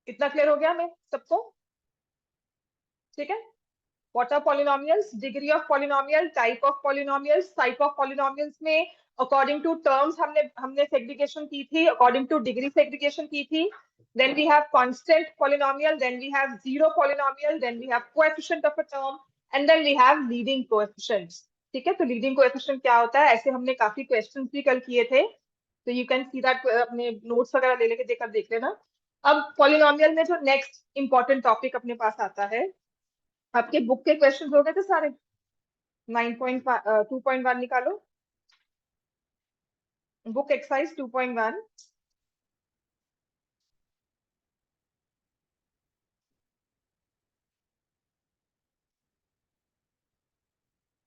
इतना क्लियर हो गया हमें सबको? ठीक है। What are polynomials? Degree of polynomial, type of polynomials, type of polynomials में according to terms हमने segregation की थी, according to degree segregation की थी. Then we have constant polynomial, then we have zero polynomial, then we have coefficient of a term, and then we have leading coefficients. ठीक है, तो leading coefficient क्या होता है? ऐसे हमने काफी questions भी कल किए थे, तो you can see that अपने notes वगैरह ले लेके देख लेना. अब polynomial में जो next important topic अपने पास आता है, आपके बुक के क्वेश्चन हो गए थे सारे? 9.2.1 निकालो, बुक एक्सरसाइज 2.1.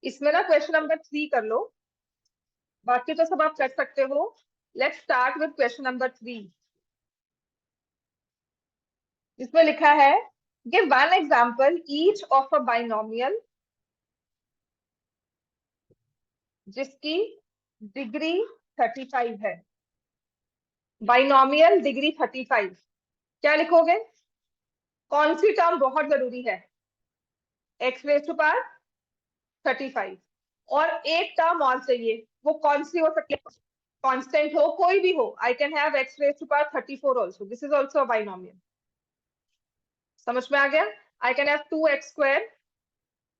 इसमें ना क्वेश्चन नंबर 3 कर लो, बाकी तो सब आप कर सकते हो. Let's start with question number 3. इसमें लिखा है give one example each of a binomial जिसकी डिग्री 35 है. बाइनोमियल डिग्री 35, क्या लिखोगे? कौन सी टर्म बहुत जरूरी है? X raise to power 35. और एक टर्म और चाहिए, वो कौन सी हो सकती है? कांस्टेंट हो, कोई भी हो. I can have x raise to power 34 also. This is also a binomial. समझ में आ गया? I can have 2x square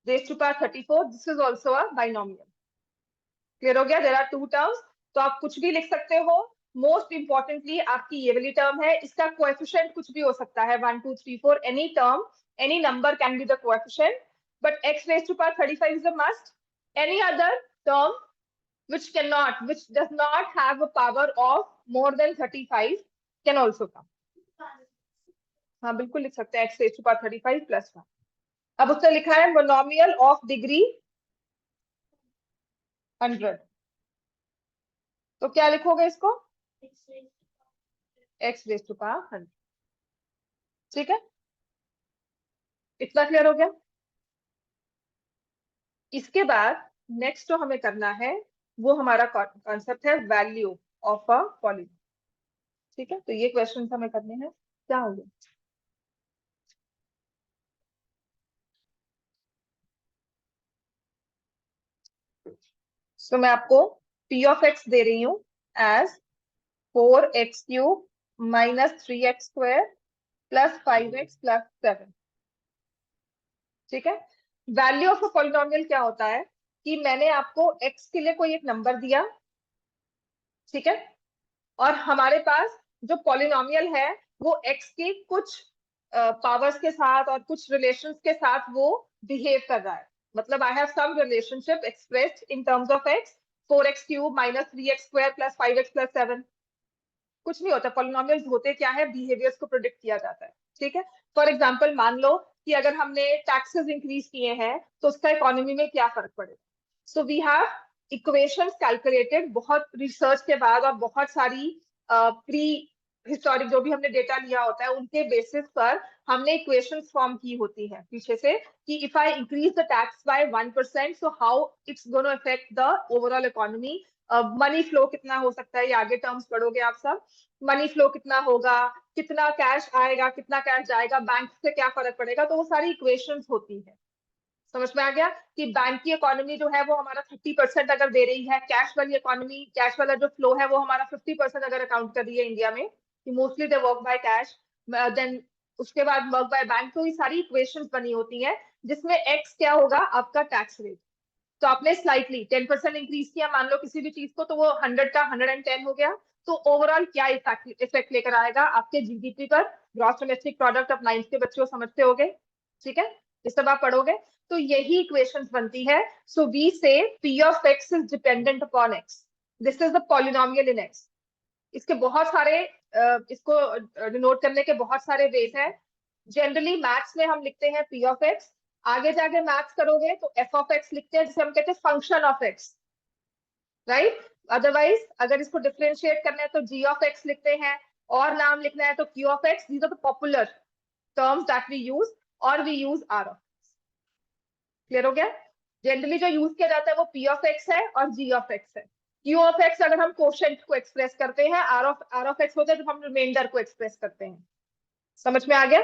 raise to power 34. This is also a binomial. Clear हो गया? देयर आर टू टर्म्स, तो आप कुछ भी लिख सकते हो. मोस्ट इंपॉर्टेंटली आपकी ये वाली टर्म है, इसका कोएफिशिएंट कुछ भी हो सकता है, 1 2 3 4, any term, any number can be the coefficient, but x raise to power 35 is a must. Any other term which does not have a power of more than 35 can also come. हाँ बिल्कुल लिख सकते हैं, x raise to power 35 plus 1. अब उसने लिखा है monomial of degree 100. तो क्या लिखोगे इसको? x raise to power 100. ठीक है, इतना क्लियर हो गया? इसके बाद नेक्स्ट जो हमें करना है वो हमारा कॉन्सेप्ट है वैल्यू ऑफ अ पॉलिनोमियल. ठीक है, तो ये क्वेश्चन हमें करने हैं. क्या हो गया? तो मैं आपको p ऑफ x दे रही हूं as 4x³ minus 3x² plus 5x plus 7. ठीक है, वैल्यू ऑफ अ पॉलिनोमियल क्या होता है कि मैंने आपको x के लिए कोई एक नंबर दिया, ठीक है, और हमारे पास जो पॉलिनोमियल है वो x के कुछ पावर्स के साथ और कुछ रिलेशंस के साथ वो बिहेव कर रहा है. मतलब I have some relationship expressed in terms of x, 4x³ minus 3x² plus 5x plus 7. कुछ नहीं होता, पॉलिनोमियल्स होते क्या है, बिहेवियर्स को प्रोडिक्ट किया जाता है. ठीक है, फॉर एग्जांपल मान लो कि अगर हमने टैक्सेस इंक्रीज किए हैं तो उसका इकोनॉमी में क्या फर्क पड़ेगा. So we have equations calculated, बहुत रिसर्च के बाद और बहुत सारी प्री हिस्टोरिक जो भी हमने डेटा लिया होता है उनके बेसिस पर हमने इक्वेशंस फॉर्म की होती है पीछे से कि if I increase the tax bye 1%, so how it's gonna affect the overall economy. Money flow कितना हो सकता है, ये आगे टर्म्स पढ़ोगे आप सब. मनी फ्लो कितना होगा, कितना कैश आएगा, कितना कैश जाएगा, बैंक से क्या फर्क पड़ेगा, तो वो सारी इक्वेशंस होती है. समझ में आ गया कि बैंक की इकोनॉमी जो है वो हमारा 30% अगर दे रही है, कैश वाली इकोनॉमी, कैश वाला जो फ्लो है वो हमारा 50% अगर अकाउंट कर रही है इंडिया में, कि mostly they work by cash, then उसके बाद वर्क बाय बैंक. तो ये सारी इक्वेशंस बनी होती हैं जिसमें एक्स क्या होगा, आपका टैक्स रेट. तो आपने स्लाइटली 10% इंक्रीज किया मान लो किसी भी चीज को, तो वो 100 का 110 हो गया. तो ओवरऑल क्या इफेक्ट लेकर आएगा आपके जीडीपी पर, ग्रॉस डोमेस्टिक प्रोडक्ट. आप 9th के बच्चे समझते होगे, ठीक है, ये सब आप पढ़ोगे. तो यही इक्वेशंस बनती है. सो वी से p of x is dependent upon x. This is the polynomial in x. इसके बहुत सारे इसको डिनोट करने के बहुत सारे वेज हैं. जनरली मैथ्स में हम लिखते हैं p ऑफ x. आगे जाके मैथ्स करोगे तो f ऑफ x लिखते हैं, जिसे हम कहते हैं function of x, right. Otherwise अगर इसको डिफरेंशिएट करना है तो g ऑफ x लिखते हैं, और नाम लिखना है तो q of x. These are the popular terms that we use, और we use r of. Clear हो गया? जनरली जो यूज किया जाता है वो p ऑफ x है और g ऑफ x है. q ऑफ x अगर हम कोशेंट को एक्सप्रेस करते हैं, r ऑफ x होता है जब हम रिमाइंडर को एक्सप्रेस करते हैं. समझ में आ गया?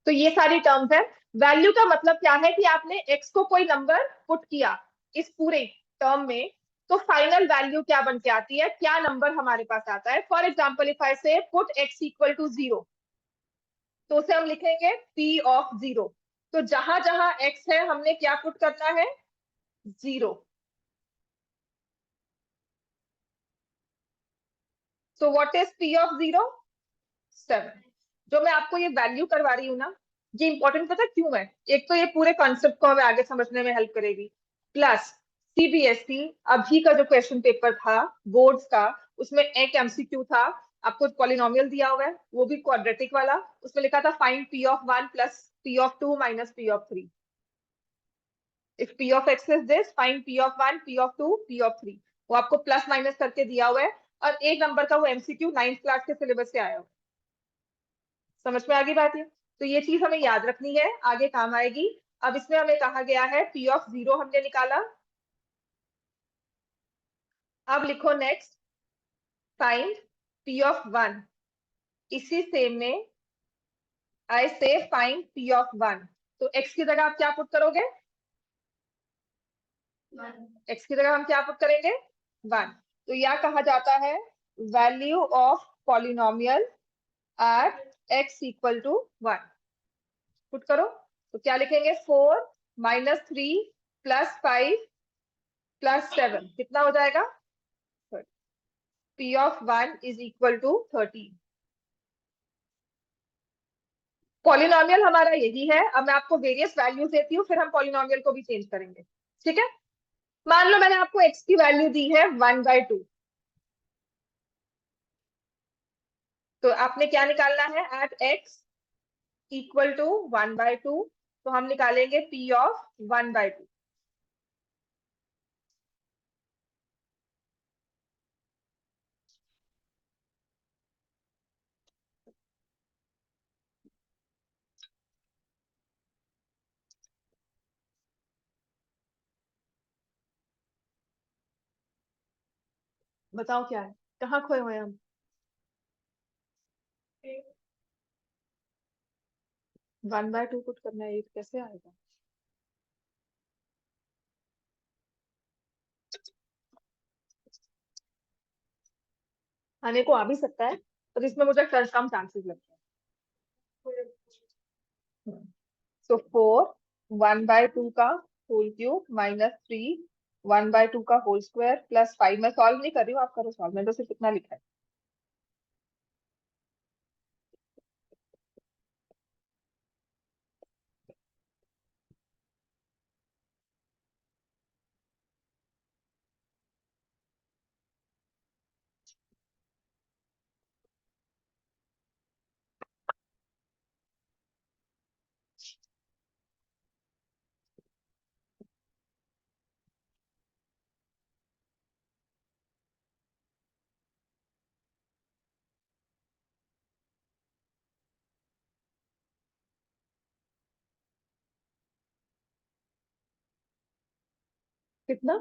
तो ये सारी टर्म्स है। वैल्यू का मतलब क्या है कि आपने x को कोई नंबर पुट किया इस पूरे टर्म में, तो फाइनल वैल्यू क्या बन के आती है, क्या नंबर हमारे पास आता है। फॉर एग्जाम्पल इफ आई से पुट x इक्वल टू 0, तो उसे हम लिखेंगे p ऑफ 0। तो जहां जहां x है हमने क्या पुट करना है, 0। So what is p of 0, 7। जो मैं आपको ये वैल्यू करवा रही हूँ ना, ये इंपॉर्टेंट पता क्यों है? एक तो ये पूरे कॉन्सेप्ट को हमें आगे समझने में हेल्प करेगी, प्लस सीबीएसई अभी का जो क्वेश्चन पेपर था बोर्ड्स का, उसमें एक एमसीक्यू था, आपको पॉलिनोमियल दिया हुआ है, वो भी क्वाड्रेटिक वाला। उसमें लिखा था find P of 1 plus P of 2 minus P of 3। If P of X is this, find P of 1, P of 2, P of 3। वो आपको प्लस माइनस करके दिया हुआ है, और एक नंबर का वो एमसीक्यू 9th क्लास के सिलेबस से आया हुआ। समझ में आ गई बात? है तो ये चीज हमें याद रखनी है, आगे काम आएगी। अब इसमें हमें कहा गया है पी ऑफ 0 हमने निकाला। अब लिखो नेक्स्ट, फाइंड पी ऑफ 1। इसी सेम में आई से फाइंड पी ऑफ 1। तो x की जगह आप क्या पुट करोगे, x की जगह हम क्या पुट करेंगे, 1। तो यह कहा जाता है value of polynomial at x equal to 1। Put करो, तो क्या लिखेंगे, 4 माइनस 3 प्लस 5 प्लस 7, कितना हो जाएगा, P of 1 is equal to 13। Polynomial हमारा यही है। अब मैं आपको वेरियस वैल्यूज देती हूँ, फिर हम पॉलिनोमियल को भी चेंज करेंगे, ठीक है। मान लो मैंने आपको x की वैल्यू दी है 1/2, तो आपने क्या निकालना है, एट x इक्वल टू 1/2, तो हम निकालेंगे p ऑफ 1/2। बताओ क्या है, कहाँ खोए हुए हैं हम। 1/2 पुट करना है, ये कैसे आएगा। आने को आ भी सकता है, पर इसमें मुझे कम चांसेस लगते हैं। सो 4 1/2 का होल क्यूब माइनस 3 1/2 का होल स्क्वायर प्लस 5। मैं सॉल्व नहीं कर रही हूँ, आप करो सॉल्व, मैंने तो सिर्फ इतना लिखा है। कितना,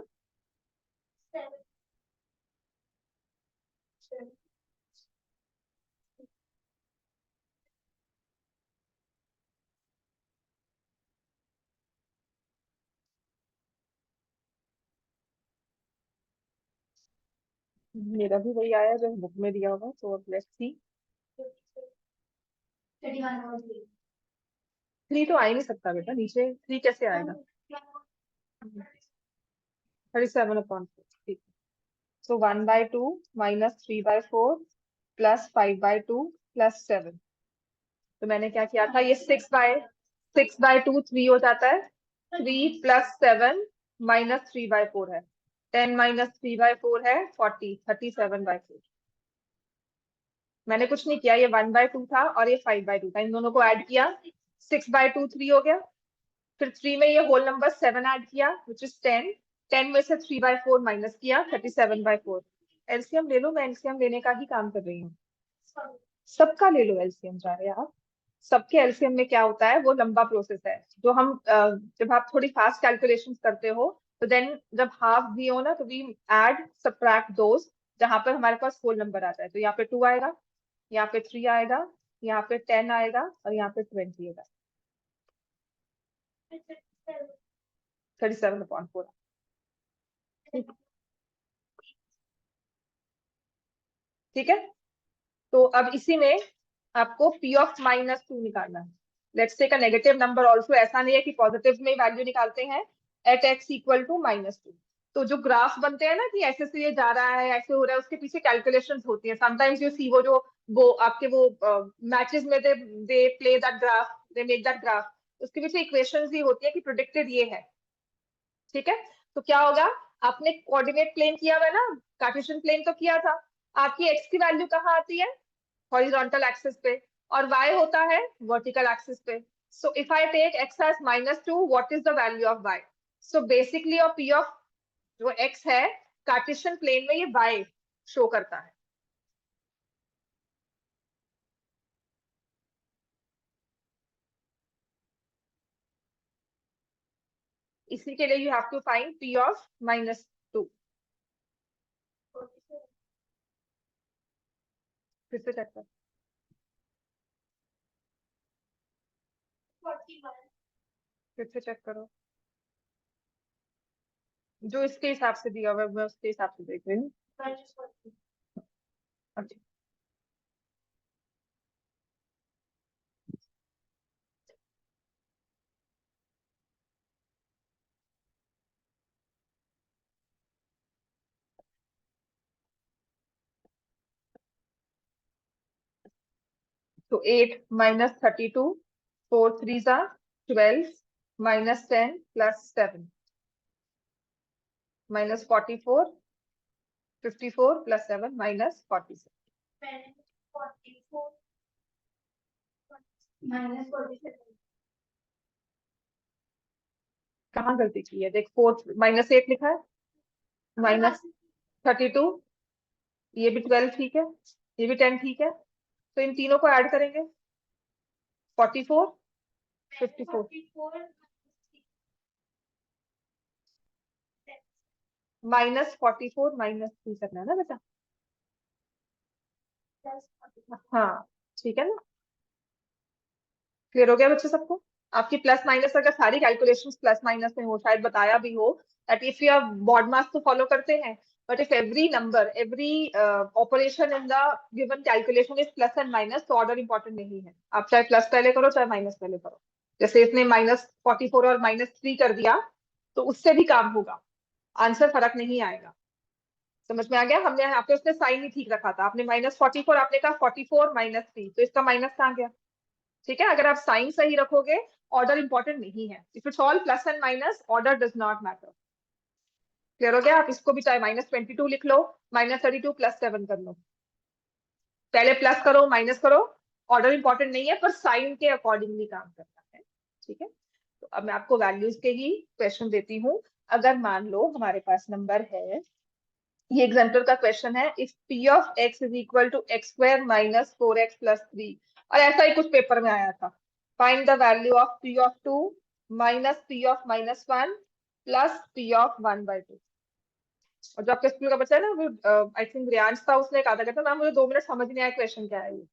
मेरा भी वही आया जो बुक में दिया होगा, तो अब लेट्स सी। 3 तो आ ही नहीं सकता बेटा, नीचे 3 कैसे आएगा। 37/4, ठीक है। सो 1/2 माइनस 3/4 प्लस 5/2 प्लस 7। तो मैंने क्या किया था, ये 6/2 3 हो जाता है, 3 प्लस 7 माइनस 3/4 है, 10 माइनस 3/4 है 40, 37/4। मैंने कुछ नहीं किया, ये 1/2 था और ये 5/2 था, इन दोनों को ऐड किया, 6/2 3 हो गया। फिर 3 में ये होल नंबर 7 ऐड किया विच इज 10, 10 में से 3/4 माइनस किया, 37/4। एलसीएम ले लो, मैं एलसीएम लेने का ही काम कर रही हूँ। सबका ले लो एलसीएम, जा रहे आप। सबके एलसीएम में क्या होता है, वो लंबा प्रोसेस है, जो हम जब आप थोड़ी फास्ट कैलकुलेशन करते हो, तो देन जब हाफ दिए हो ना, तो वी ऐड सब्ट्रैक्ट दोस जहां पर हमारे पास होल नंबर आता है। तो यहाँ पे 2 आएगा, यहाँ पे 3 आएगा, यहाँ पे 10 आएगा और यहाँ पे 20 आएगा। 37/4। ठीक है, तो अब इसी में आपको P ऑफ -2 निकालना है। Let's take a negative number also, ऐसा नहीं है कि पॉजिटिव में वैल्यू निकालते हैं। एट x इक्वल टू -2, तो जो ग्राफ बनते हैं ना कि ऐसे से ये जा रहा है, ऐसे हो रहा है, उसके पीछे कैलकुलेशंस होती है। समटाइम्स यू सी वो आपके वो मैचेस में they play that graph, they make that graph, उसके पीछे इक्वेशंस ही होती है कि प्रोडिक्टेड ये है। ठीक है, तो क्या होगा, आपने कोऑर्डिनेट प्लेन किया हुआ है ना, कार्टेशियन प्लेन तो किया था, आपकी x की वैल्यू कहाँ आती है, हॉरिजॉन्टल एक्सिस पे, और y होता है वर्टिकल एक्सिस पे। So if I take x as -2, what is the value of y? So basically और p ऑफ जो x है कार्टेशियन प्लेन में, ये y शो करता है। इसी के लिए you have to find p of -2। फिर से चेक कर, फिर से चेक करो, जो इसके हिसाब से दिया हुआ है मैं उसके हिसाब से देख रही हूँ। अच्छा, तो 8 - 32, 4 3 जा 12, -10 +7, -44, 54 +7 -46। कहाँ गलती की है, देख 4 -8 लिखा है, -32, ये भी 12 ठीक है, ये भी 10 ठीक है, तो इन तीनों को ऐड करेंगे, 44, 54, -44 -3 करना है ना बेटा। हाँ, ठीक है ना, क्लियर हो गया बच्चे सबको? आपकी प्लस माइनस अगर सारी कैलकुलेशंस प्लस माइनस में हो, शायद बताया भी हो that if you are BODMAS तो फॉलो करते हैं, but if every number, every operation in the given calculation is plus and minus, तो ऑर्डर इंपॉर्टेंट नहीं है। आप चाहे प्लस पहले करो चाहे माइनस पहले करो, जैसे इसने -44 और -3 कर दिया, तो उससे भी काम होगा, आंसर फर्क नहीं आएगा। समझ में आ गया? हमने यहाँ पे उसने साइन ही ठीक रखा था, आपने -44, आपने कहा 44 -3, तो इसका माइनस कहाँ गया? ठीक है, अगर आप साइन सही रखोगे, ऑर्डर इंपॉर्टेंट नहीं है। If it's all plus and minus, order does not matter. Clear हो गया? आप इसको भी चाहे -22 लिख लो, -32 +7 कर लो, पहले प्लस करो माइनस करो, ऑर्डर इंपॉर्टेंट नहीं है, पर साइन के अकॉर्डिंगली काम करना है। ठीक है, तो अब मैं आपको वैल्यूज के ही क्वेश्चन देती हूँ। अगर मान लो हमारे पास नंबर है, ये एग्जाम्पल का क्वेश्चन है, if p of x is equal to x² - 4x + 3, और ऐसा ही कुछ पेपर में आया था, find the value of p of 2 minus p of -1 plus p of 1/2। और जो आपके स्कूल का बच्चा है ना, वो आई थिंक रियांश था, उसने कहा था, कहता मैम मुझे 2 मिनट समझ नहीं आया क्वेश्चन क्या है ये,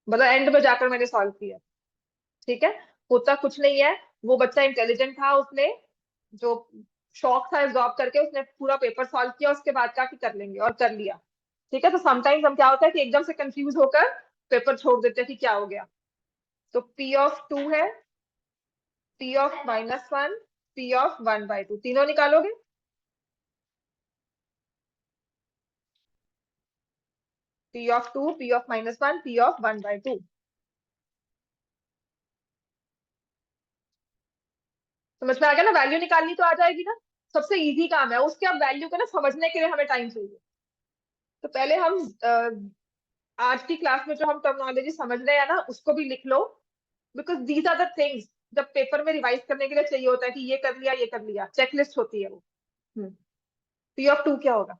मतलब एंड में जाकर मैंने सॉल्व किया। ठीक है, होता कुछ नहीं है, वो बच्चा इंटेलिजेंट था, उसने जो शौक था जॉब करके उसने पूरा पेपर सॉल्व किया, उसके बाद कहा कि कर लेंगे, और कर लिया। ठीक है, तो समटाइम्स हम क्या होता है कि एकदम से कंफ्यूज होकर पेपर छोड़ देते हैं कि क्या हो गया। तो p ऑफ 2 है, p ऑफ -1, p ऑफ 1/2, तीनों निकालोगे, p of 2, p of -1, p of 1/2। समझ में आ गया ना? वैल्यू निकालनी तो आ जाएगी ना, सबसे इजी काम है, उसके अब वैल्यू को ना समझने के लिए हमें टाइम चाहिए। तो पहले हम आज की क्लास में जो हम टर्मिनोलॉजी समझ रहे हैं ना, उसको भी लिख लो, because these are the things जब पेपर में रिवाइज करने के लिए चाहिए होता है कि ये कर लिया, ये कर लिया, चेकलिस्ट होती है वो। p ऑफ 2 क्या होगा?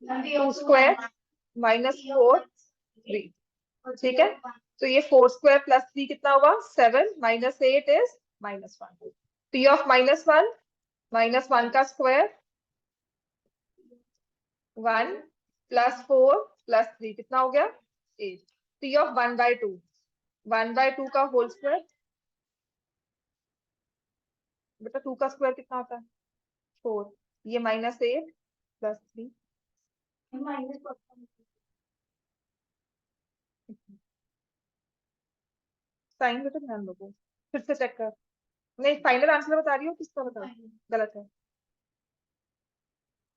2² -4 3। ठीक है, तो ये 4² + 3 कितना होगा? 7 -8 इज -1। p ऑफ -1, -1 का स्क्वायर 1 + 4 + 3 कितना हो गया? 8 p of 1/2 1/2 का होल स्क्वायर। बेटा 2 का स्क्वायर कितना होता है 4। ये -8 + 3 साइन बेटा ध्यान रखो फिर से चेक कर। नहीं फाइनल आंसर बता रही हो किसका बता रही हो? गलत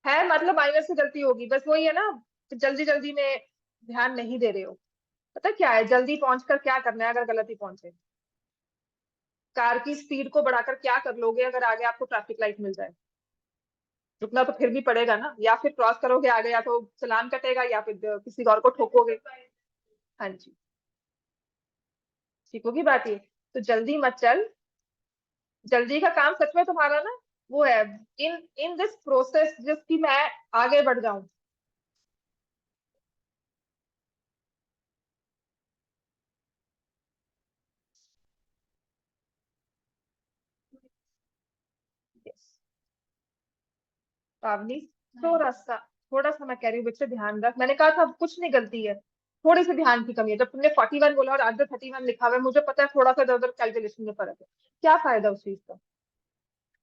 है मतलब माइनस से गलती होगी बस वही है ना कि जल्दी जल्दी में ध्यान नहीं दे रहे हो। पता क्या है जल्दी पहुंचकर क्या करना है अगर गलती पहुंचे। कार की स्पीड को बढ़ाकर क्या कर लोगे अगर आगे आपको ट्रैफिक लाइट मिल जाए। रुकना तो फिर भी पड़ेगा ना या फिर क्रॉस करोगे आगे या तो चालान कटेगा या फिर किसी और को ठोकोगे। हाँ जी ठीक होगी बात ये। तो जल्दी मत चल। जल्दी का काम सच में तुम्हारा ना वो है इन इन दिस प्रोसेस जिसकी मैं आगे बढ़ जाऊं। Yes. पावनी थोड़ा सा मैं कह रही हूँ बच्चे ध्यान रख मैंने कहा था कुछ नहीं गलती है। थोड़ी सी ध्यान की कमी है जब तुमने 41 बोला और आगे 31 लिखा हुआ है मुझे पता है थोड़ा सा इधर उधर कैलकुलेशन में फर्क है। क्या फायदा उस चीज का।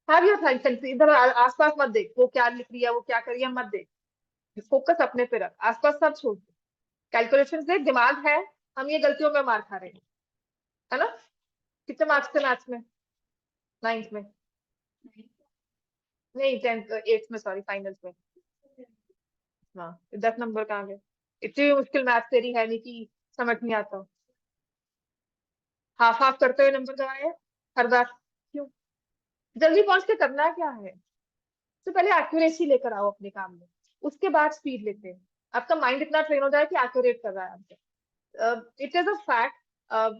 हैव योर सेंस इधर आसपास मत देख वो क्या लिख रही है वो क्या कर रही है मत देख। फोकस अपने पे रख आसपास सब छोड़ दे। कैलकुलेशन देख दिमाग है। हम ये गलतियों में मार खा रहे हैं है ना। कितने मार्क्स थे मैथ्स में 9th में। नहीं 10th 8th में सॉरी फाइनल्स में। हाँ 10 नंबर कहाँ गए। इतनी मुश्किल मैथ तेरी है नहीं कि समझ नहीं आता। हाफ हाफ करते हुए नंबर गवाए हर बार क्यों। जल्दी पहुंच के करना क्या है। तो पहले एक्यूरेसी लेकर आओ अपने काम में। उसके बाद स्पीड लेते हैं। आपका माइंड इतना ट्रेन हो जाए कि एक्यूरेट कर रहा है आपसे। It is a fact.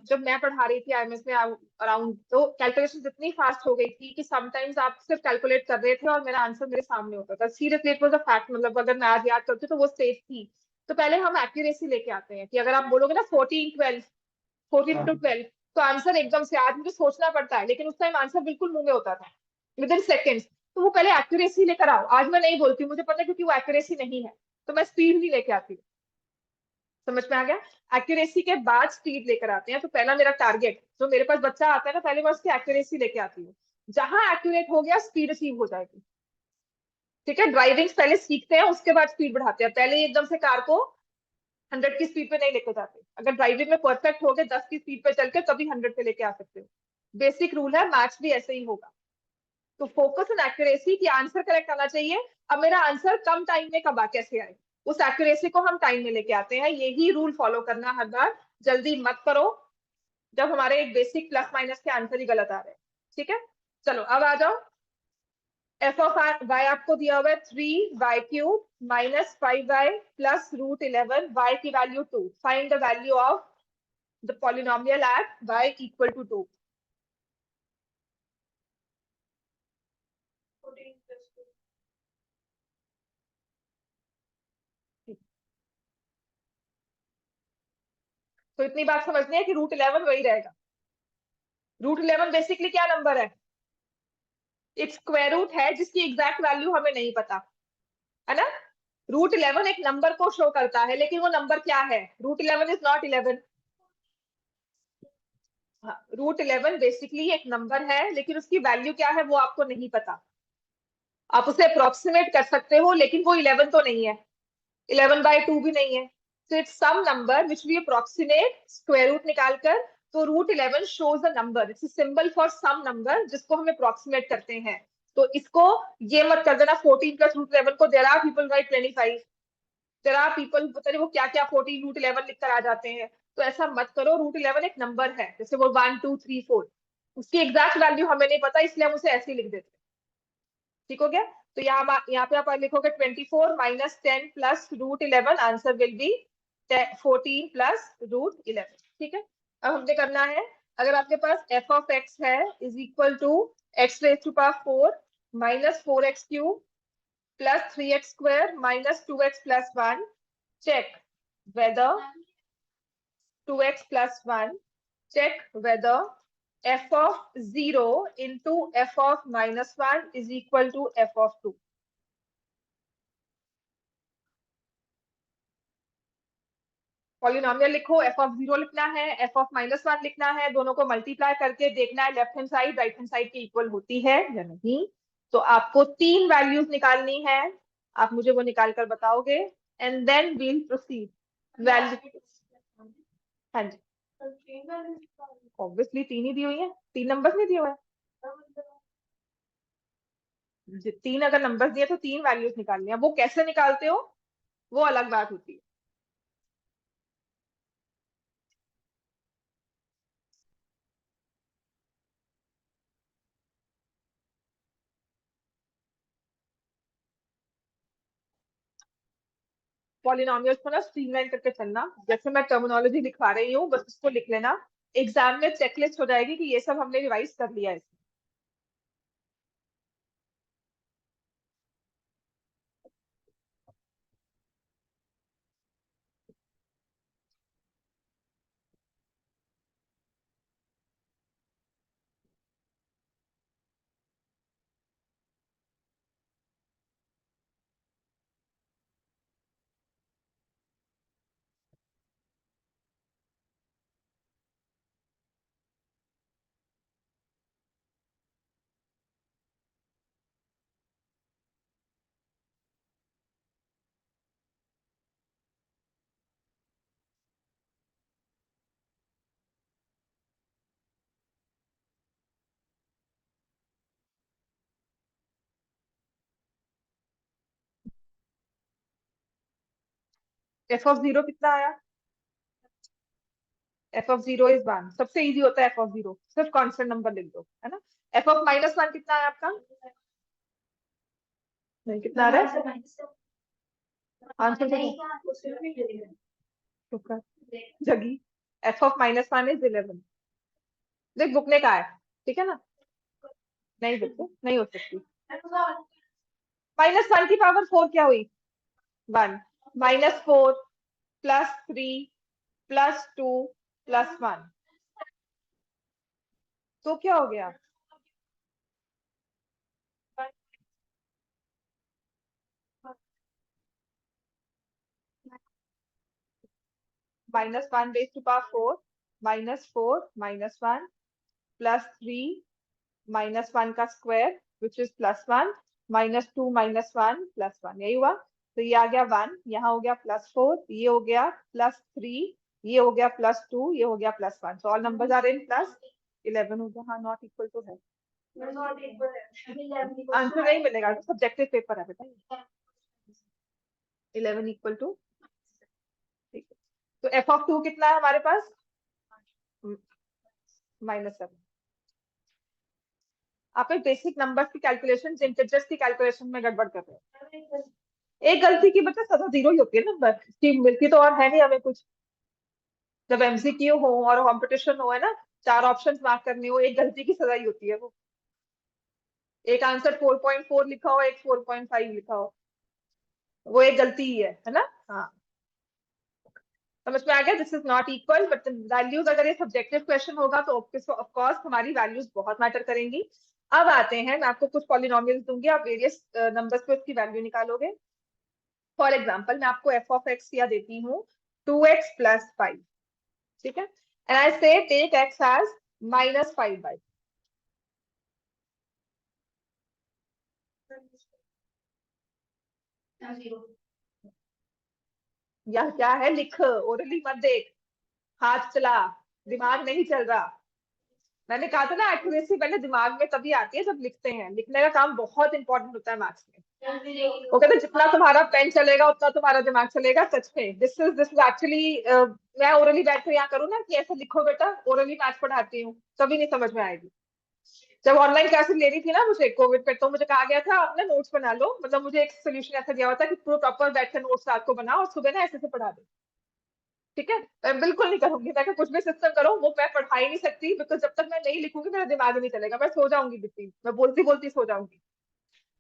जब मैं पढ़ा रही थी आईएमएस में अराउंड तो कैलकुलेशन इतनी फास्ट हो गई थी कि समटाइम्स आप सिर्फ कैलकुलेट कर रहे थे और मेरा आंसर मेरे सामने होता था seriously it was a fact मतलब अगर मैं आज याद करती हूँ तो वो स्टेज थी। तो पहले हम एक्यूरेसी लेके आते हैं कि अगर आप बोलोगे ना 14 12 14 into 12 तो आंसर एकदम से आज मुझे सोचना पड़ता है लेकिन उस टाइम आंसर बिल्कुल मुंह में होता था विद इन सेकेंड्स। तो वो पहले एक्यूरेसी लेकर आओ आज मैं नहीं बोलती मुझे पता है क्योंकि वो एक्यूरेसी नहीं है। तो मैं स्पीड नहीं लेके आती। समझ में आ गया। एक्यूरेसी के बाद स्पीड लेकर आते हैं तो पहला मेरा टारगेट जो मेरे पास बच्चा आता है ना पहले मैं उसकी एक्यूरेसी लेके आती हूँ। जहां एक्यूरेट हो गया स्पीड अचीव हो जाएगी। ठीक है ड्राइविंग पहले सीखते हैं उसके बाद स्पीड बढ़ाते हैं पहले एकदम से कार को 100 की स्पीड पे नहीं लेके जाते। अगर ड्राइविंग में परफेक्ट हो गए 10 की स्पीड पे चल के कभी 100 पे लेके आ सकते हो। बेसिक रूल है मैथ्स भी ऐसे ही होगा। तो फोकस ऑन एक्यूरेसी की आंसर करेक्ट आना चाहिए। अब मेरा आंसर कम टाइम में कब कैसे आए उस एक्यूरेसी को हम टाइम में लेके आते हैं यही रूल फॉलो करना हर बार। जल्दी मत करो जब हमारे एक बेसिक प्लस माइनस के आंसर ही गलत आ रहे हैं। ठीक है चलो अब आ जाओ। एफ ऑफ वाई आपको दिया हुआ है 3y³ -5y +√11 y की value 2 find the value of the polynomial at y = 2। तो इतनी बात समझनी है कि √11 वही रहेगा। √11 बेसिकली क्या नंबर है। एक स्क्वायर रूट है जिसकी एग्जैक्ट वैल्यू हमें नहीं पता है ना। √11 एक नंबर को शो करता है लेकिन वो नंबर क्या है √11 इज नॉट 11। √11 बेसिकली एक नंबर है लेकिन उसकी वैल्यू क्या है वो आपको नहीं पता। आप उसे अप्रोक्सीमेट कर सकते हो लेकिन वो 11 तो नहीं है 11/2 भी नहीं है। तो it's some number which we approximate square root निकालकर। तो √11 shows a number it's symbol for some number जिसको हम अप्रोक्सीमेट करते हैं। तो इसको ये मत कर देना 14 + √11 को there are people write 25। There are people पता नहीं वो क्या क्या 14 √11 लिखकर आ जाते हैं। तो ऐसा मत करो √11 एक नंबर है जैसे वो 1 2 3 4 उसकी एग्जैक्ट वैल्यू हमें नहीं पता इसलिए हम उसे ऐसे ही लिख देते हैं। ठीक हो गया। तो यहाँ पे आप लिखोगे 24 - 10 + √11 आंसर विल बी 14 + √11। ठीक है अब हमने करना है अगर आपके पास f of x है is equal to x⁴ -4x³ +3x² -2x + 1 check whether 2x + 1 check whether f of 0 into f of -1 is equal to f of 2। Polynomial लिखो, एफ ऑफ 0 लिखना है, एफ ऑफ -1 लिखना है, दोनों को मल्टीप्लाई करके देखना है left hand side right hand side के इक्वल होती है या नहीं। तो आपको 3 वैल्यूज निकालनी है, आप मुझे वो निकाल कर बताओगे and then we'll proceed. Value, हाँ जी, ऑब्वियसली 3 ही दी हुई है, 3 नंबर्स नहीं दिए हुए हैं। 3 अगर नंबर्स दिए तो 3 वैल्यूज निकालनी है, वो कैसे निकालते हो वो अलग बात होती है। पॉलिनोमियल्स को ना स्ट्रीमलाइन करके चलना, जैसे मैं टर्मिनोलॉजी लिखवा रही हूँ बस उसको लिख लेना, एग्जाम में चेकलिस्ट हो जाएगी कि ये सब हमने रिवाइज कर लिया है। एफ ऑफ 0 कितना आया? एफ ऑफ 0 इज 1, सबसे इजी होता है एफ ऑफ 0, सिर्फ कांस्टेंट नंबर लिख दो, है ना। एफ ऑफ -1 कितना है आपका? नहीं, कितना आ रहा है आंसर? तो जगी, एफ ऑफ -1 इज 11। देख बुक ने कहा है, ठीक है ना। नहीं बिल्कुल नहीं हो सकती। -1 की पावर 4 क्या हुई? 1। -4 +3 +2 +1, तो क्या हो गया? -1 raised to power 4, -4 -1 +3 -1 का स्क्वायर विच इज +1, -2 -1 +1, यही हुआ। तो ये आ गया 1, यहाँ हो गया +4, ये हो गया +3, ये हो गया +2, ये हो गया +1, so all numbers are in +11 हो गया। हाँ, नॉट इक्वल तो है, आंसर नहीं मिलेगा, सब्जेक्टिव पेपर है बेटा। 11 इक्वल टू, ठीक है। तो एफ ऑफ 2 कितना है हमारे पास? -7। आप एक बेसिक नंबर्स की कैलकुलेशन इंटिजर्स की कैलकुलेशन में गड़बड़ कर रहे हैं। एक गलती की बता, सजा 0 ही होती है नंबर की, मिलती तो और है नहीं हमें कुछ। जब एमसीक्यू हो और कंपटीशन हो, है ना, 4 ऑप्शंस मार्क करने हो, एक गलती की सजा ही होती है वो। एक आंसर 4.4 लिखा हो, एक 4.5 लिखा हो, वो एक गलती ही है ना। हाँ, समझ में आ गया। This is not equal, but values अगर ये सब्जेक्टिव क्वेश्चन होगा तो ऑफ कोर्स हमारी वैल्यूज बहुत मैटर करेंगी। अब आते हैं, मैं आपको कुछ पॉलिनोमियल्स दूंगी, आप वेरियस नंबर्स पे उसकी वैल्यू निकालोगे। फॉर एग्जाम्पल मैं आपको एफ ऑफ एक्स या देती हूँ 2x + 5, ठीक है, एंड आई से टेक एक्स एज -5/, या क्या है, लिख, ओरली मत देख, हाथ चला, दिमाग नहीं चल रहा। मैंने कहा था ना, एक्यूरेसी पहले दिमाग में तभी आती है जब लिखते हैं, लिखने का काम बहुत इंपॉर्टेंट होता है मैथ्स में। वो कहते हैं जितना तुम्हारा पेन चलेगा उतना तुम्हारा दिमाग चलेगा, सच में। दिस इज एक्चुअली, मैं ओरली बैठ कर यहाँ करूँ ना कि ऐसे लिखो बेटा, ओरली मैथ्स पढ़ाती हूँ, कभी नहीं समझ में आएगी। जब ऑनलाइन क्लासेस ले रही थी ना मुझे कोविड पे, तो मुझे कहा गया था आप ना नोट्स बना लो, मतलब मुझे एक सोल्यूशन ऐसा दिया हुआ था कि पूरा प्रॉपर बैठ कर नोट्स रात को बनाओ और सुबह ना ऐसे से पढ़ा दो, ठीक है। मैं बिल्कुल नहीं करूंगी, मैं कुछ भी सिस्टम करो, वो मैं पढ़ा ही नहीं सकती, बिकॉज जब तक मैं नहीं लिखूंगी मेरा दिमाग नहीं चलेगा, मैं सो जाऊंगी बिल्कुल, मैं बोलती बोलती सो जाऊंगी।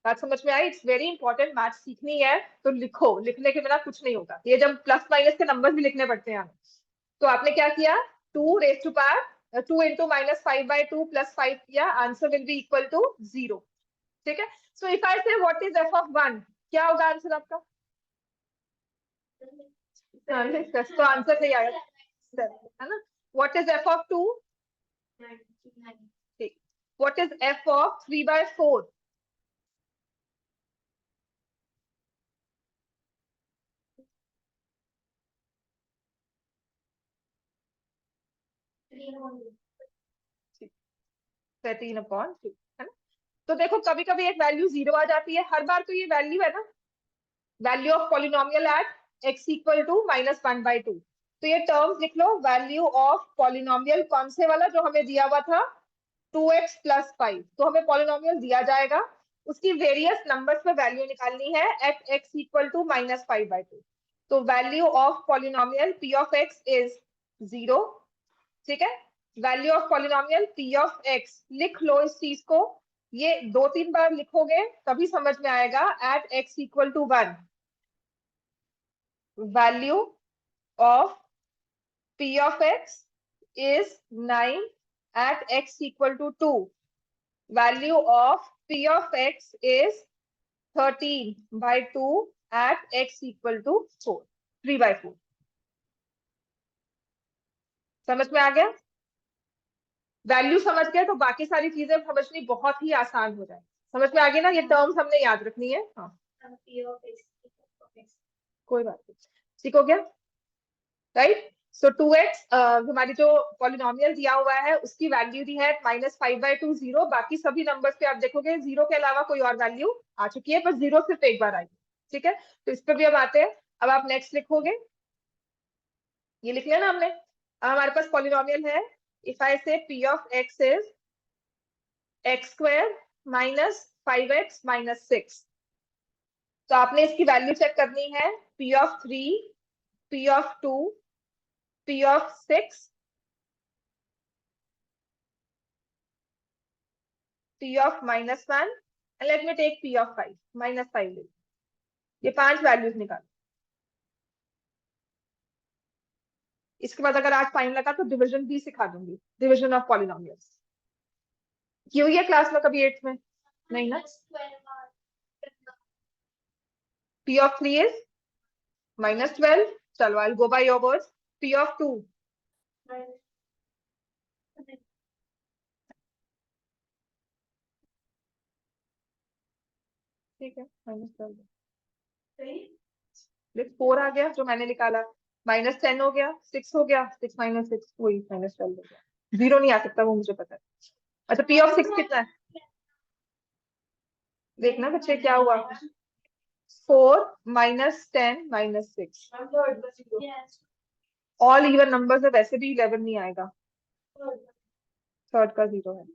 बात समझ में आई? इट्स वेरी इंपॉर्टेंट, मैथ सीखनी है तो लिखो, लिखने के बिना कुछ नहीं होगा। ये जब प्लस माइनस के नंबर भी लिखने पड़ते हैं हमें, तो आपने क्या किया, 2 raised to power 2 into -5/2 +5 किया, answer will be equal to 0, ठीक है। सो इफ आई से व्हाट इज एफ ऑफ 1, क्या होगा आंसर आपका? तो आंसर सही आएगा 7, है ना। What is F of 2? ठीक। What is F of 3/4? ठीक, 13/2, है ना। तो देखो कभी कभी एक वैल्यू 0 आ जाती है, हर बार तो ये वैल्यू है ना, value of polynomial at x equal to -1/2। तो ये टर्म्स लिख लो, वैल्यू ऑफ पॉलिनोमियल कौन से वाला जो हमें दिया हुआ था, 2x + 5। तो हमें पॉलिनोमियल दिया जाएगा, उसकी वेरियस नंबर्स पे वैल्यू निकालनी है एट x इक्वल टू -5/2। तो value of polynomial p of x is 0। ठीक है, value of polynomial p of x लिख लो इस चीज को, ये 2-3 बार लिखोगे तभी समझ में आएगा। At x equal to 1, value of p of x is 9 at x equal to 2. Value of p of x is 13/2 at x equal to 4, 3/4। समझ में आ गया? वैल्यू समझ गए तो बाकी सारी चीजें समझनी बहुत ही आसान हो जाए। समझ में आ गई ना, ये टर्म्स हमने याद रखनी है। हाँ, कोई बात नहीं, ठीक हो गया, राइट। सो 2x हमारी जो पॉलिनोमियल दिया हुआ है उसकी वैल्यू दी है -5/2 0। बाकी सभी नंबर्स पे आप देखोगे जीरो के अलावा कोई और वैल्यू आ चुकी है, पर जीरो सिर्फ एक बार आई। ठीक है, तो इस पे भी हम आते हैं। अब आप नेक्स्ट लिखोगे, ये लिख लिया ना हमने। अब हमारे पास पॉलिनोमियल है, इफ आई से p of x is x² - 5x - 6। तो आपने इसकी वैल्यू चेक करनी है, p of 3, p of 2, p of 6, p of -1 and let me take p of 5, -5 ले। ये 5 वैल्यूज निकालो। इसके बाद अगर आज फाइन लगा तो डिवीजन भी सिखा दूंगी, डिवीजन ऑफ पॉलिनोमियल्स। की हुई है क्लास में कभी 8th में? नहीं ना। p of 3 is -12। चलो I'll go by your words। p of 2 ठीक है, -12। 4 आ गया जो मैंने निकाला, -10 हो गया, 6 हो गया, 6 - 6 वही -12 हो गया। 0 नहीं आ सकता, वो मुझे पता है। अच्छा, p of 6 कितना है? देखना बच्चे क्या हुआ। 4 - 10 - 6, ऑल इवन नंबर्स है, वैसे भी 11 नहीं आएगा, थर्ड का 0 है।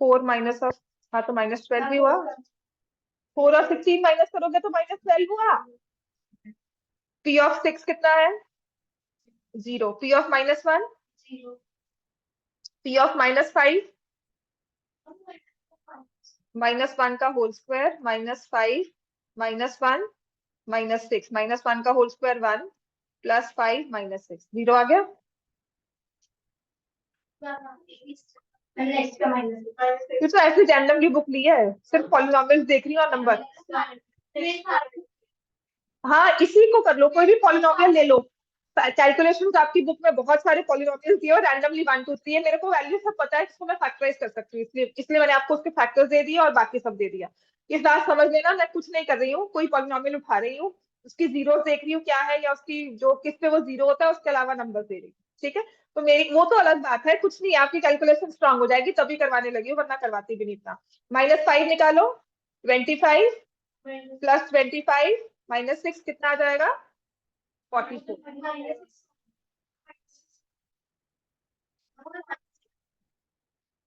4 माइनस ऑफ, हाँ तो -12 भी हुआ। 4 और 16 माइनस करोगे तो -12 हुआ। p ऑफ 6 कितना है? 0। p ऑफ -1, p ऑफ -5, -1 का होल स्क्वायर, -5 -1 -6, -1 का होल स्क्वायर 1 +5 -6, 0 आ गया। ये तो ऐसे रैंडमली बुक ली है, सिर्फ पॉलिनोमियल्स देख रही हूँ और नंबर। हाँ, इसी को कर लो, कोई भी पॉलिनोमियल ले लो। कैलकुलेशंस आपकी बुक में बहुत सारे पॉलिनोमियल्स दिए और रैंडमली 1 2 3 है। मेरे को वैल्यू सब पता है, इसको मैं फैक्टराइज कर सकती हूँ, इसलिए इसलिए मैंने आपको उसके फैक्टर्स दे दिए और बाकी सब दे दिया। इस बात समझ लेना, मैं कुछ नहीं कर रही हूँ, कोई पॉलिनोमियल उठा रही हूँ, उसकी जीरो देख रही हूँ क्या है, या उसकी जो किस पे वो जीरो होता है उसके अलावा नंबर दे रही हूँ। ठीक है, तो मेरी वो तो अलग बात है, कुछ नहीं, आपकी कैलकुलेशन स्ट्रांग हो जाएगी तभी करवाने लगी हूँ, वरना करवाती भी नहीं इतना। -5 निकालो, 25 +25 -6 कितना आ जाएगा? 44।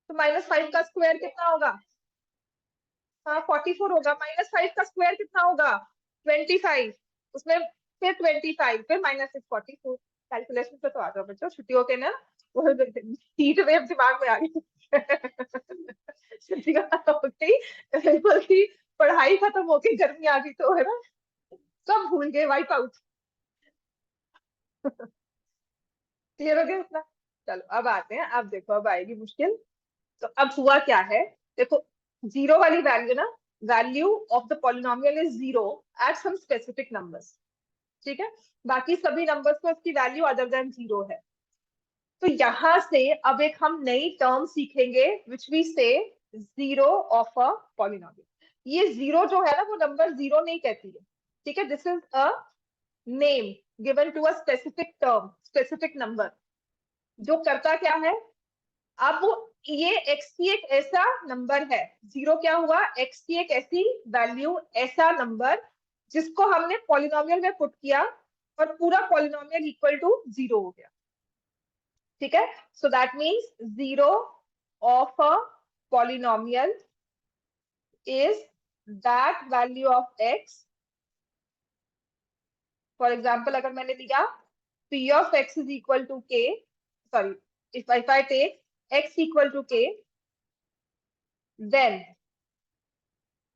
तो -5 का स्क्वायर कितना होगा? हाँ 44 होगा। -5 का स्क्वायर कितना होगा? 25। उसमें फिर 25, फिर -6, 44। कैलकुलेशन पे तो आ जाओ बच्चों, छुट्टी होके ना वो हीट वेव दिमाग में आ गई। छुट्टी हो गई, बिल्कुल ही पढ़ाई खत्म हो गई, गर्मी आ गई, तो है ना, सब भूल गए, वाइप आउट। क्लियर हो गया इतना? चलो अब आते हैं, अब देखो अब आएगी मुश्किल। तो अब हुआ क्या है, देखो जीरो वाली वैल्यू ना, value of the polynomial is 0 at some specific numbers, ठीक है, बाकी सभी नंबर्स को उसकी वैल्यू अदर देन 0 है। तो यहां से अब एक हम नई टर्म सीखेंगे विच वी से जीरो ऑफ अ पॉलिनोमियल। ये जीरो जो है ना वो नंबर जीरो नहीं कहती है, ठीक है, this is a name given to a specific term, specific number, जो करता क्या है, अब ये x की एक ऐसा नंबर है, जीरो क्या हुआ, x की एक ऐसी वैल्यू, ऐसा नंबर जिसको हमने पॉलिनोमियल में पुट किया और पूरा पॉलिनोमियल इक्वल टू जीरो हो गया, ठीक है। So that means zero of a polynomial is that value of x। For example अगर मैंने लिया p of x is equal to k, sorry, if I take x equal to k, then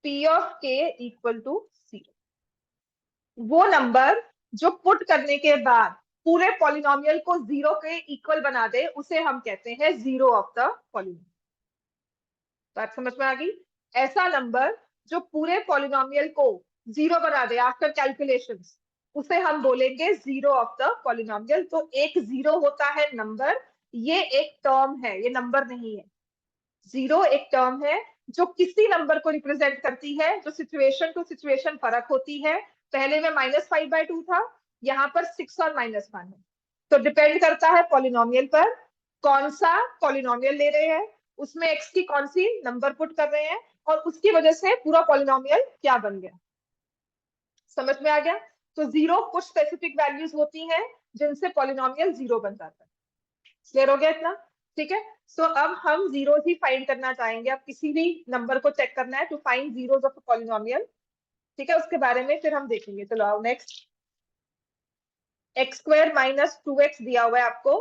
p of k equal to 0, वो number जो put करने के बाद पूरे polynomial को जीरो के इक्वल बना दे उसे हम कहते हैं जीरो ऑफ द पॉलिनोमियल। बात समझ में आ गई? ऐसा नंबर जो पूरे पॉलिनोमियल को जीरो बना दे आफ्टर कैलकुलेशंस, उसे हम बोलेंगे जीरो ऑफ द पॉलिनोमियल। तो एक जीरो होता है नंबर, ये एक टर्म है, ये नंबर नहीं है। जीरो एक टर्म है जो किसी नंबर को रिप्रेजेंट करती है, जो सिचुएशन टू सिचुएशन फर्क होती है। पहले में -5/2 था, यहाँ पर 6 और -1 है। तो डिपेंड करता है पॉलिनोमियल पर, कौन सा पॉलिनोमियल ले रहे हैं, उसमें x की कौन सी नंबर पुट कर रहे हैं, और उसकी वजह से पूरा पॉलिनोमियल क्या बन गया। समझ में आ गया? तो जीरो कुछ स्पेसिफिक वैल्यूज होती हैं जिनसे पॉलिनोमियल जीरो बन जाता है। क्लियर हो गया इतना? ठीक है। सो अब हम जीरोस ही फाइंड करना चाहेंगे। अब किसी भी नंबर को चेक करना है to find zeros of a polynomial, ठीक है, उसके बारे में फिर हम देखेंगे। चलो आओ नेक्स्ट। x² - 2x दिया हुआ है आपको।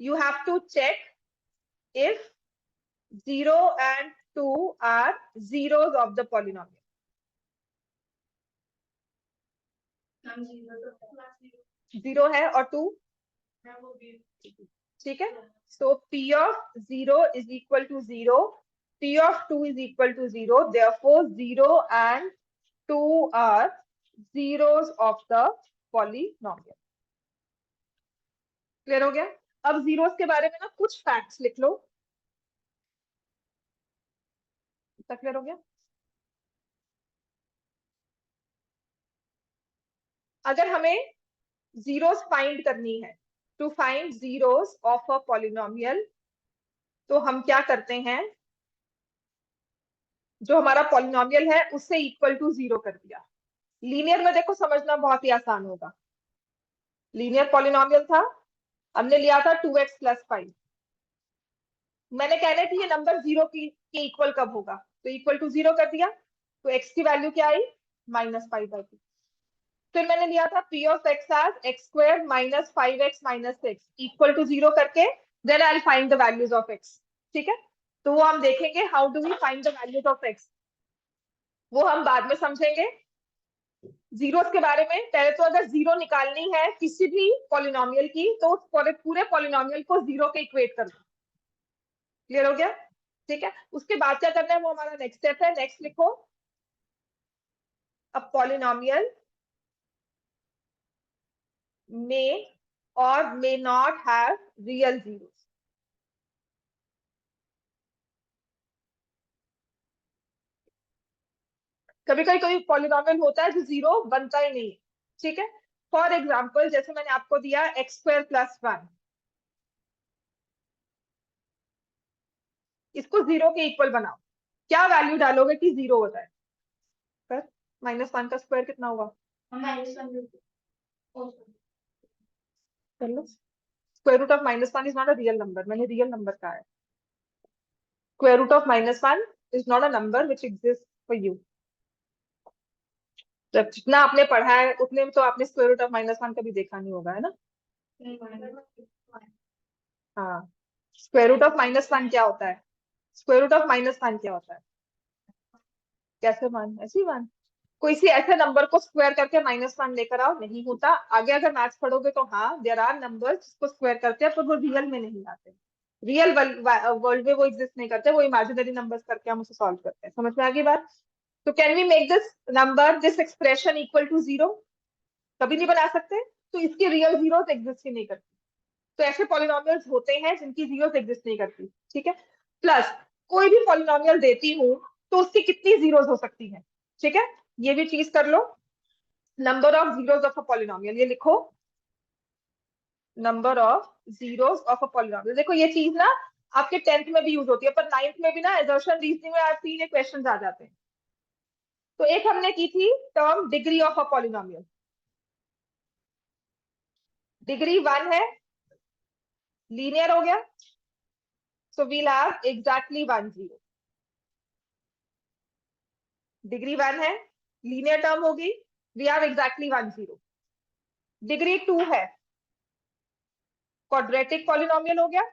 You have to check if 0 and 2 are zeros of the polynomial। Zero है और 2, ठीक है। सो p of 0 is equal to 0, p of 2 is equal to 0, therefore 0 and 2 are zeros of the polynomial। Clear हो गया? अब जीरोस के बारे में ना कुछ फैक्ट्स लिख लो। क्लियर हो गया? अगर हमें जीरोस फाइंड करनी है, to find zeros of a polynomial, तो हम क्या करते हैं, जो हमारा पॉलिनोमियल है उससे इक्वल टू जीरो कर दिया। लीनियर में देखो समझना बहुत ही आसान होगा। लीनियर पॉलिनोमियल था, हमने लिया था 2x + 5। मैंने कहना थी ये नंबर जीरो की इक्वल कब होगा, तो इक्वल टू जीरो कर दिया, तो x की वैल्यू क्या आई, -5/2। फिर मैंने लिया था p of x as x² - 5x - 6 equal to zero करके, then I will find the values of x। ठीक है, तो वो हम देखेंगे how do we find the values of x, वो हम बाद में समझेंगे। जीरोस के बारे में पहले तो अगर जीरो निकालनी है किसी भी पॉलिनोमियल की, तो पूरे पॉलिनोमियल को जीरो के इक्वेट कर दो। क्लियर हो गया? ठीक है, उसके बाद क्या करना है वो हमारा नेक्स्ट स्टेप है। नेक्स्ट लिखो, a polynomial may or may not have real zeros। कभी कभी कोई पॉलिनोमियल होता है जो जीरो बनता ही नहीं, ठीक है। फॉर एग्जाम्पल जैसे मैंने आपको दिया x² + 1, इसको जीरो के इक्वल बनाओ, क्या वैल्यू डालोगे कि जीरो हो जाए? पर -1 का स्क्वायर कितना होगा, कर लो। Square root of -1 is not a real number, मैंने रियल नंबर कहा है। Square root of -1 is not a number which exist for you. जब जितना आपने पढ़ा है उतने में तो आपने स्क्वायर रूट ऑफ -1 कभी देखा नहीं होगा, है ना? हाँ, स्क्वायर रूट ऑफ -1 क्या होता है? स्क्वायर रूट ऑफ -1 क्या होता है? कैसे मान, ऐसी मान, कोई सी ऐसे नंबर को स्क्वायर करके -1 लेकर आओ, नहीं होता। आगे अगर मैथ्स पढ़ोगे तो हाँ, देयर आर नंबर्स जिसको स्क्वायर करते हैं पर वो रियल में नहीं आते, रियल वर्ल्ड में वो एग्जिस्ट नहीं करते, वो इमेजिनरी नंबर्स करके हम उसे सॉल्व करते हैं। समझ में आ गई बात? तो can we make this number this expression equal to zero? कभी नहीं बना सकते। तो इसकी रियल जीरोस एग्जिस्ट ही नहीं करती। तो ऐसे पॉलिनोमियल्स होते हैं जिनकी जीरोस एग्जिस्ट नहीं करती। ठीक है। प्लस कोई भी पॉलिनोमियल देती हूं तो उसकी कितनी जीरोस हो सकती है? ठीक है, ये भी चीज कर लो। Number of zeros of a polynomial, ये लिखो, number of zeros of a polynomial. देखो ये चीज ना आपके 10th में भी यूज होती है, पर 9th में भी ना एजर्शन रीजनिंग में आज 3 क्वेश्चन आ जाते हैं। तो एक हमने की थी term degree of a polynomial. Degree 1 है, लीनियर हो गया, so we'll have exactly 1 0। Degree 1 है, लीनियर टर्म होगी, वी हैव एग्जैक्टली 1 0। डिग्री 2 है, क्वाड्रेटिक पॉलिनोमियल हो गया,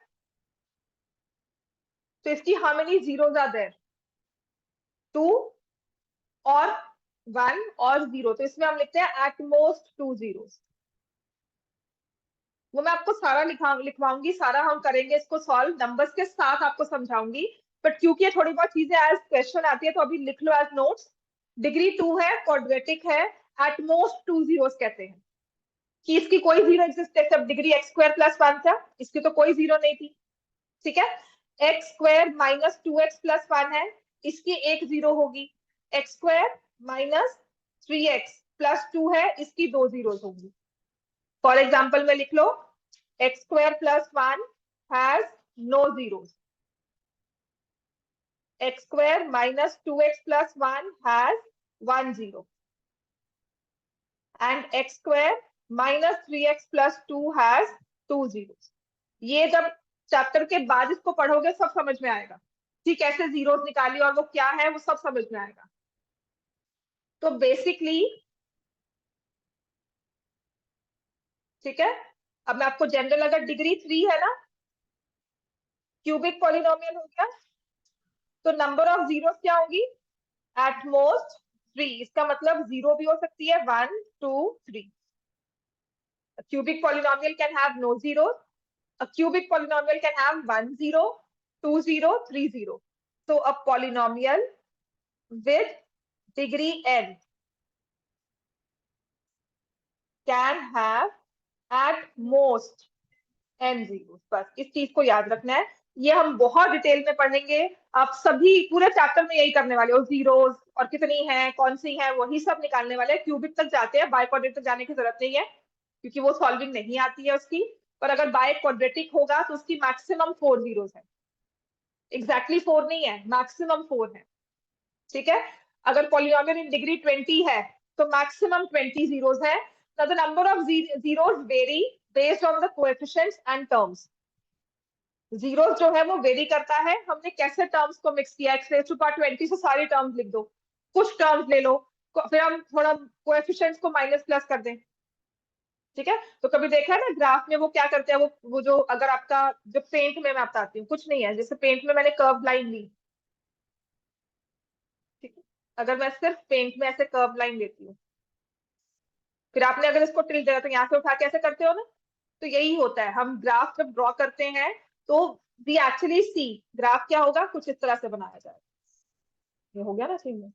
तो इसकी how many zeros are there? 2 और 1 और 0, तो इसमें हम लिखते हैं एट मोस्ट 2 जीरोस। वो मैं आपको सारा लिखवाऊंगी, सारा हम करेंगे इसको सॉल्व नंबर्स के साथ, आपको समझाऊंगी। बट क्योंकि ये थोड़ी बहुत चीजें एज क्वेश्चन आती है तो अभी लिख लो एज नोट्स। डिग्री 2 है, क्वाड्रेटिक है, एट मोस्ट 2 जीरोस कहते हैं कि इसकी कोई zero exist except degree x square plus 1 था, इसकी तो कोई जीरो नहीं थी। ठीक है। X square minus 2x plus 1 है, इसकी एक जीरो होगी। X square minus 3x plus 2 है, इसकी दो जीरोस होंगी। फॉर एग्जाम्पल में लिख लो, x square plus 1 has no zeros. X square minus 2x plus 1 has 1 0, and x square minus 3x plus 2 has 2 zeros. ये जब चैप्टर के बाद इसको पढ़ोगे सब समझ में आएगा कि कैसे जीरोस निकाली और वो क्या है, वो सब समझ में आएगा। तो बेसिकली, ठीक है, अब मैं आपको जनरल, अगर डिग्री 3 है ना, क्यूबिक पॉलिनोमियल हो गया, तो नंबर ऑफ जीरोस क्या होगी? At most 3। इसका मतलब जीरो भी हो सकती है, 1 2 3। Cubic polynomial can have no zero. A cubic polynomial can have 1 0, 2 0, 3 0. So a polynomial with degree n can have at most n zeros। बस इस चीज को याद रखना है, ये हम बहुत डिटेल में पढ़ेंगे। आप सभी पूरे चैप्टर में यही करने वाले हो, जीरोस और कितनी है, कौन सी है, वही सब निकालने वाले हैं। क्यूबिक तक जाते हैं, बाय क्वाड्रेटिक तक जाने की जरूरत नहीं है क्योंकि वो सॉल्विंग नहीं आती है उसकी। पर अगर बाय क्वाड्रेटिक होगा तो उसकी मैक्सिमम 4 जीरोस है। एग्जैक्टली 4 नहीं है, मैक्सिमम 4 है। ठीक है। अगर पॉलिनोमियल इन डिग्री 20 है तो मैक्सिमम 20 जीरोस है। Now the number of zeros vary based on the coefficients and terms। Zeros जो है वो वेरी करता है, हमने कैसे टर्म्स को मिक्स किया। एक्स रेज टू पावर 20 से सारी टर्म्स लिख दो, कुछ टर्म्स ले लो, फिर हम थोड़ा कोएफिशिएंट्स को माइनस प्लस कर दें। ठीक है। तो कभी देखा है ना ग्राफ में वो क्या करते हैं, वो जो, अगर आपका जो पेंट में मैं बताती हूँ, कुछ नहीं है, जैसे पेंट में मैंने कर्व लाइन ली, ठीक है, अगर मैं सिर्फ पेंट में ऐसे कर्व लाइन लेती हूँ, फिर आपने अगर इसको टिल्ट दिया तो यहाँ से उठा के ऐसे करते हो ना, तो यही होता है। हम ग्राफ जब ड्रॉ करते हैं तो वी एक्चुअली सी ग्राफ क्या होगा, कुछ इस तरह से बनाया जाएगा। ये हो गया ना सीन में,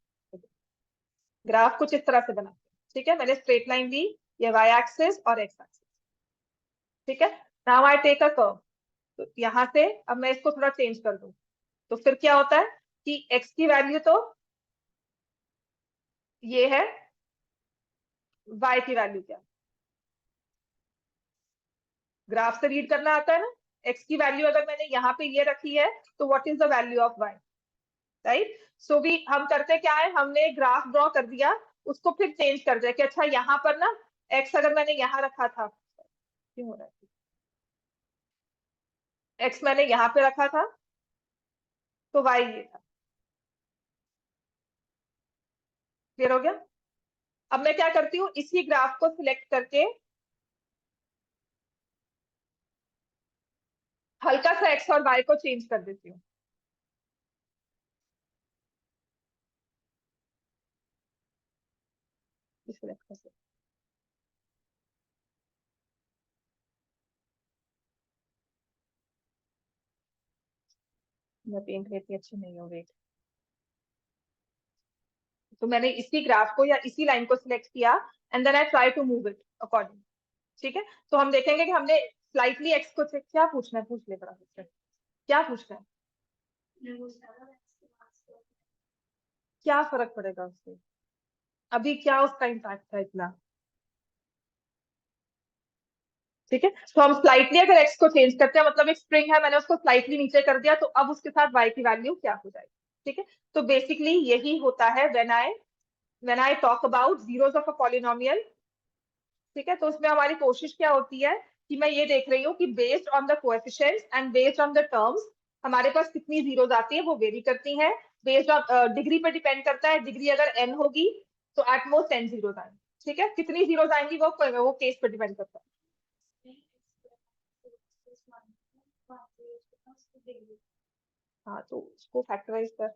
ग्राफ कुछ इस तरह से बनाते हैं। ठीक है, मैंने स्ट्रेट लाइन ली, ये वाई एक्सिस और एक्स एक्सिस। ठीक है। Now I take a curve, तो यहाँ से अब मैं इसको थोड़ा चेंज कर दूं, तो फिर क्या होता है कि एक्स की वैल्यू तो ये है, वाई की वैल्यू क्या? ग्राफ से रीड करना आता है ना। एक्स की वैल्यू अगर मैंने यहाँ पे ये रखी है तो what is the value of y, right? So भी हम करते क्या है, हमने ग्राफ ड्रॉ कर दिया, उसको फिर चेंज कर दिया कि अच्छा यहाँ पर ना एक्स अगर मैंने यहाँ रखा था, क्यों हो रहा है, एक्स मैंने यहाँ पे रखा था तो वाई ये था। क्लियर हो गया? अब मैं क्या करती हूँ, इसी ग्राफ को सिलेक्ट करके हल्का सा एक्स और वाई को चेंज कर देती हूँ। सिलेक्ट कर, मैं पेंट लेती अच्छी नहीं हूँ, वेट, तो मैंने इसी ग्राफ को या इसी लाइन को सिलेक्ट किया and then I try to move it according. ठीक है, तो हम देखेंगे कि हमने स्लाइटली एक्स को क्या पूछना है, पूछ ले बड़ा क्वेश्चन, क्या पूछना है, क्या फर्क पड़ेगा उससे, अभी क्या उसका इम्पैक्ट था इतना। ठीक है, तो हम स्लाइटली अगर एक्स को चेंज करते हैं, मतलब एक स्प्रिंग है, मैंने उसको स्लाइटली नीचे कर दिया, तो अब उसके साथ वाई की वैल्यू क्या हो जाएगी। ठीक है, तो बेसिकली यही होता है when I talk about zeros of a polynomial. ठीक है, तो उसमें हमारी कोशिश क्या होती है कि मैं ये देख रही हूँ कि based on the coefficients and based on the terms हमारे पास कितनी जीरोस आती है, वो वेरी करती हैं। बेस्ड ऑन डिग्री पे डिपेंड करता है, डिग्री अगर n होगी तो एट मोस्ट 10 जीरोस आएंगे। ठीक है, कितनी जीरोस आएंगी वो केस पे डिपेंड करता है। हाँ, तो उसको फैक्टराइज कर,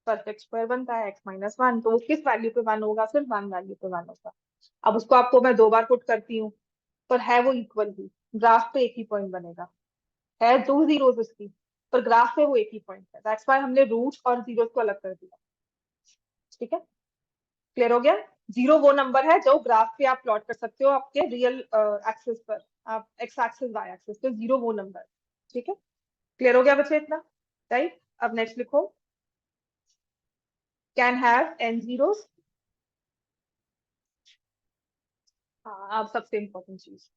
परफेक्ट स्क्वायर बनता है x-1, तो वो किस वैल्यू पे 1 होगा, सिर्फ 1 वैल्यू पे 1 होगा। अब उसको आपको मैं 2 बार पुट करती हूँ, पर है वो इक्वल ही, ग्राफ पे एक ही पॉइंट बनेगा, है 2 जीरोस उसकी, पर ग्राफ पे वो एक ही पॉइंट है, दैट्स व्हाई हमने रूट्स और जीरोस को अलग कर दिया। ठीक है, क्लियर हो गया। जीरो वो नंबर है जो ग्राफ पे आप प्लॉट कर सकते हो आपके रियल एक्सिस पर, आप एक्स एक्सिस वाई एक्सिस पे, जीरो वो नंबर। ठीक है, क्लियर हो गया बच्चे इतना, राइट। अब नेक्स्ट लिखो, कैन हैव n जीरोस। हाँ, अब सबसे इंपॉर्टेंट चीज,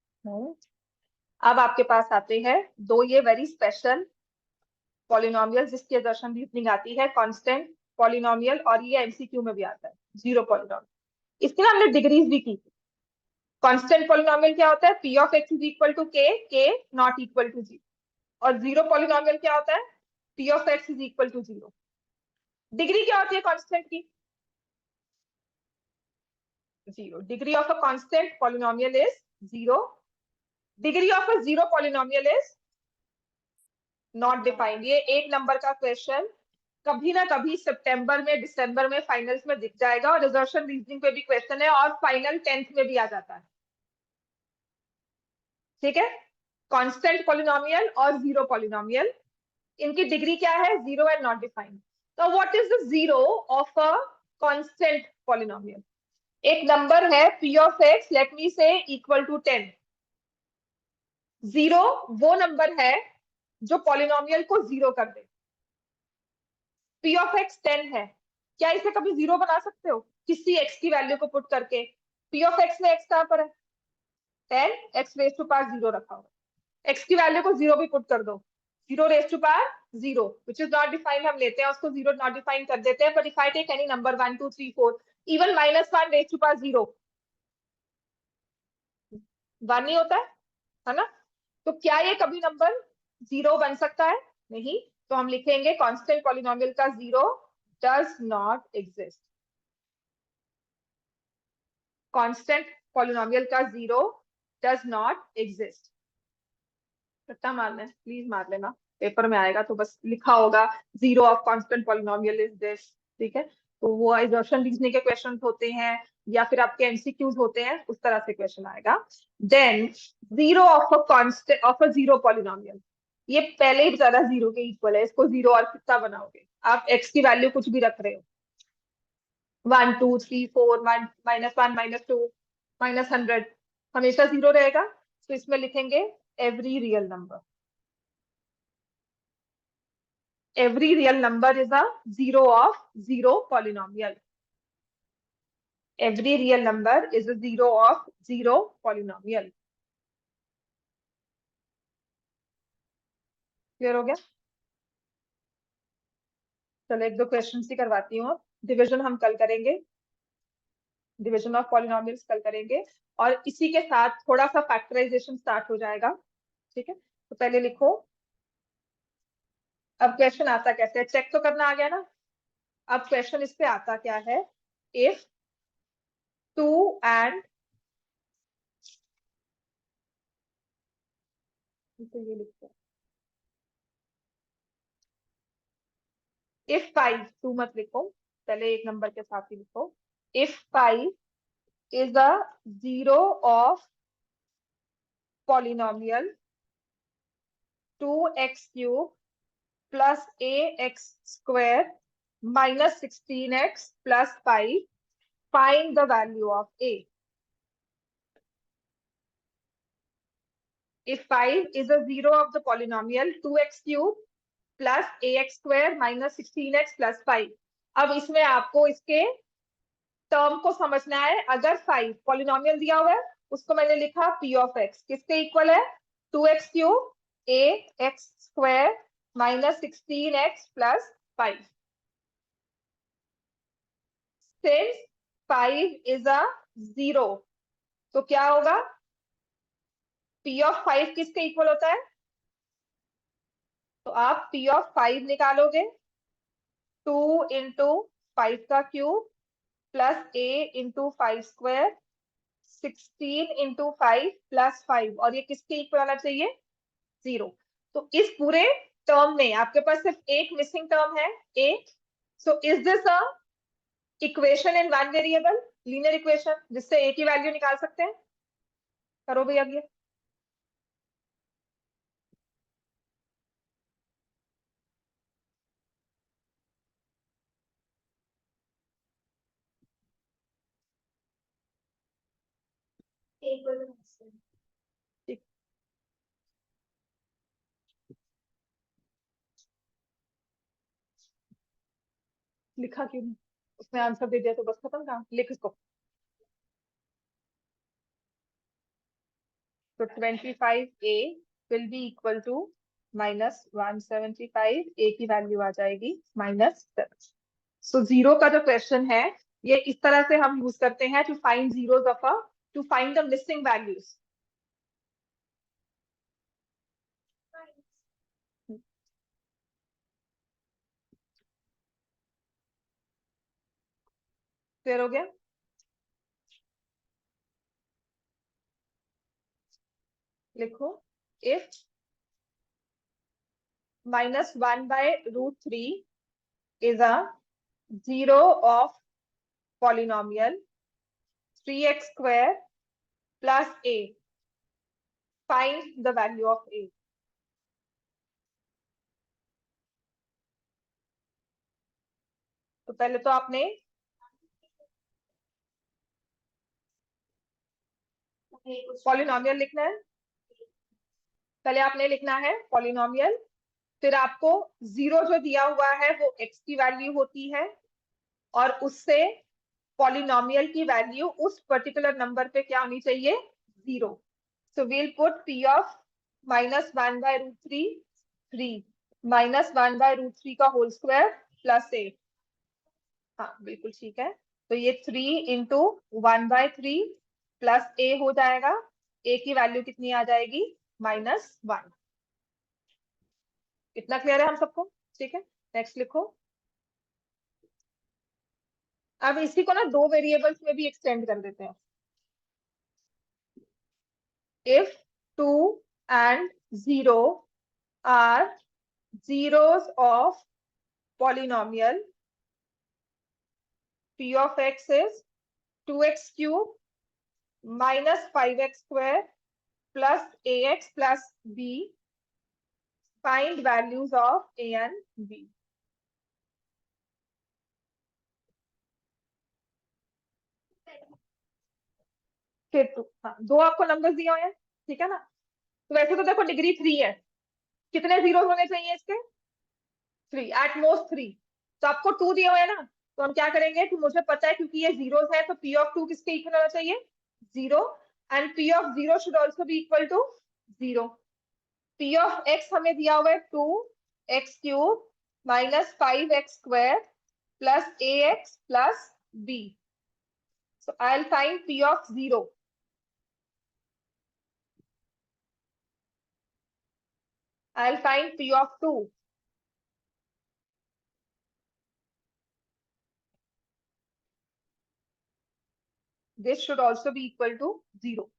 अब आपके पास आते हैं दो ये वेरी स्पेशल पॉलिनोमियल जिसकी असर्शन रीजनिंग आती है, कांस्टेंट पॉलिनोमियल, और ये एमसीक्यू में भी आता है, जीरो पॉलिनोमियल। इसकी ना हमने डिग्रीज भी की। कांस्टेंट पॉलिनोमियल क्या होता है, P of X is equal to k not equal to G. और जीरो पॉलिनोमियल क्या होता है, P of X is equal to zero. Degree क्या होती है कांस्टेंट की, zero. Degree of a constant polynomial is zero, degree of a zero polynomial is not defined. ये एक नंबर का क्वेश्चन कभी ना कभी सितंबर में दिसंबर में फाइनल्स में दिख जाएगा, और रिजर्वेशन रीजनिंग पे भी क्वेश्चन है, और फाइनल 10th में भी आ जाता है। ठीक है, कांस्टेंट पॉलिनोमियल और जीरो पॉलिनोमियल, इनकी डिग्री क्या है, जीरो एंड नॉट डिफाइंड। तो what is the zero of a constant polynomial. एक नंबर है p of x, let me से इक्वल टू 10। जीरो वो नंबर है जो पॉलिनोमियल को जीरो कर दे। p ऑफ x 10 है, क्या इसे कभी जीरो बना सकते हो किसी x की वैल्यू को पुट करके। p ऑफ x में x कहां पर है, 10, x raise to power zero रखा हुआ, x की वैल्यू को जीरो भी पुट कर दो, zero raise to power zero, which is not defined, हम लेते हैं उसको जीरो नॉट डिफाइंड कर देते हैं। But if I take any number 1 2 3 4, even -1 raise to power zero, 1 ही होता है ना। तो क्या ये कभी नंबर जीरो बन सकता है, नहीं। तो हम लिखेंगे कांस्टेंट पॉलिनोमियल का zero does not exist. Constant polynomial का जीरो डज नॉट एग्जिस्ट। रट्टा मारना है, प्लीज मार लेना, पेपर में आएगा तो बस लिखा होगा zero of constant polynomial is this. ठीक है, तो वो एजर्शन रीजनिंग के क्वेश्चन होते हैं, या फिर आपके एमसीक्यूज होते हैं, उस तरह से क्वेश्चन आएगा। Than zero of a constant of a zero polynomial, ये पहले ही बेचारा जीरो के इक्वल है, इसको जीरो और कितना बनाओगे, आप एक्स की वैल्यू कुछ भी रख रहे हो, 1 2 3 4, -1 -2 -100, हमेशा जीरो रहेगा। तो इसमें लिखेंगे every real number, every real number is a zero of zero polynomial. Every real number is a zero of zero polynomial. Clear हो गया। चलो एक दो क्वेश्चन ही करवाती हूँ। डिविजन हम कल करेंगे, डिविजन ऑफ पॉलिनोमियल्स कल करेंगे, और इसी के साथ थोड़ा सा फैक्टराइजेशन स्टार्ट हो जाएगा। ठीक है, तो पहले लिखो, अब क्वेश्चन आता कैसे है, चेक तो करना आ गया ना। अब क्वेश्चन इस पे आता क्या है, इफ 2 एंड, तो ये लिखते हैं, इफ 5, 2 मत लिखो, पहले एक नंबर के साथ ही लिखो, if 5 is a zero of polynomial 2x cube plus ax square minus 16x plus 5. Find the value of a. If 5 is a zero of the polynomial 2x cube plus ax square minus 16x plus 5. अब इसमें आपको इसके term को समझना है. अगर 5 polynomial दिया हुआ है, उसको मैंने लिखा p ऑफ x किसके इक्वल है? 2x cube ax square minus 16x plus 5. Since 5 is a zero, तो क्या होगा? p ऑफ 5 किसके इक्वल होता है? तो आप p ऑफ 5 निकालोगे 2 इंटू 5 का cube plus a into 5 square 16 into 5 plus 5, और ये किसके इक्वल आना चाहिए? जीरो. तो इस पूरे टर्म में आपके पास सिर्फ एक मिसिंग टर्म है a. So is this a equation in one variable, linear equation जिससे a की वैल्यू निकाल सकते हैं? करो भैया ये. ठीक. लिखा क्यों नहीं? उसने आंसर दे दिया तो बस खत्म काम. लिख इसको. तो 25a will be equal to minus 175. a की वैल्यू आ जाएगी -7. सो जीरो का जो क्वेश्चन है, ये इस तरह से हम यूज करते हैं to find zeros of a, to find the missing values. Clear हो गया? लिखो. If -1/√3 is a zero of polynomial 3x square plus a, find the value of a. तो पहले तो आपने पॉलिनोमियल लिखना है. पहले आपने लिखना है पॉलिनोमियल, फिर आपको जीरो जो दिया हुआ है वो x की वैल्यू होती है, और उससे पॉलिनोमियल की वैल्यू उस पर्टिकुलर नंबर पे क्या होनी चाहिए? Zero. So we'll put p of -1/√3 3 -1/√3 का होल स्क्वायर प्लस a. हाँ बिल्कुल ठीक है. तो ये 3 इंटू 1/3 प्लस a हो जाएगा. a की वैल्यू कितनी आ जाएगी? -1. इतना क्लियर है हम सबको? ठीक है. नेक्स्ट लिखो. अब इसी को ना दो वेरिएबल्स में भी एक्सटेंड कर देते हैं. If 2 and 0 are zeros of polynomial p of x is 2x cube minus 5x square plus ax plus b. Find values of a and b. फिर हाँ, दो आपको नंबर्स दिए हुए हैं, ठीक है ना? तो वैसे तो देखो डिग्री 3 है. कितने जीरो होने चाहिए इसके? 3, एट मोस्ट 3. तो आपको 2 दिए हुए हैं ना, तो हम क्या करेंगे कि मुझे पता है क्योंकि ये जीरोस है, तो p ऑफ 2 किसके इक्वल होना चाहिए? 0. And p of 0 should also be equal to 0. p of x हमें दिया हुआ है 2x cube minus 5x square plus ax plus b. So I'll find p of 0. I'll find p of 2. This should also be equal to 0.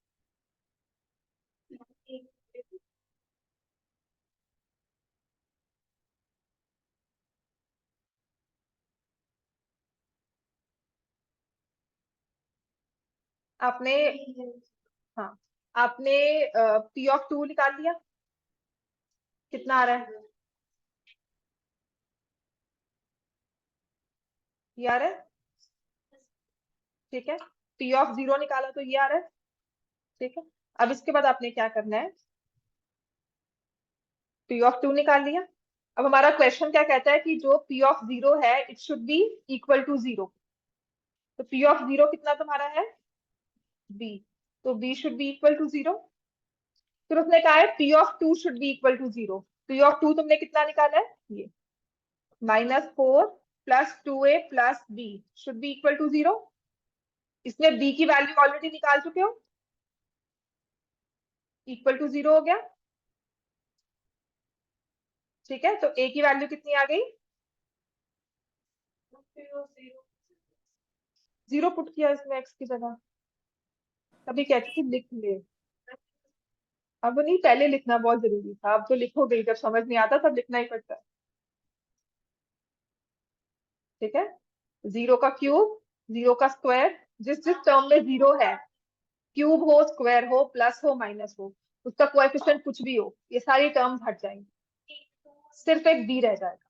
आपने हाँ, आपने p of 2 निकाल दिया. कितना आ रहा है? ये आ रहा है, ठीक है। पी ऑफ 0 निकाला तो ये आ रहा है, ठीक है। अब इसके बाद आपने क्या करना है, पी ऑफ 2 निकाल लिया। अब हमारा क्वेश्चन क्या कहता है कि जो पी ऑफ 0 है it should be equal to 0। तो पी ऑफ 0 कितना तुम्हारा है, बी, तो B should be equal to 0। फिर उसने कहा है P of 2 should be equal to 0। P of 2 तुमने कितना निकाला है, ये -4 plus 2a plus B should be equal to 0। इसमें बी की वैल्यू ऑलरेडी निकाल चुके हो, इक्वल टू 0 हो गया, ठीक है। तो ए की वैल्यू कितनी आ गई, 0 पुट किया इसमें एक्स की जगह। तभी कहती थी लिख ले, अब नहीं, पहले लिखना बहुत जरूरी था, अब तो लिखोगे, जब समझ नहीं आता तब लिखना ही पड़ता है, ठीक है। 0 का क्यूब, 0 का स्क्वायर, जिस जिस टर्म में 0 है, क्यूब हो, स्क्वायर हो, प्लस हो, माइनस हो, उसका कोएफिशिएंट कुछ भी हो, ये सारी टर्म्स हट जाएंगी, सिर्फ एक बी रह जाएगा।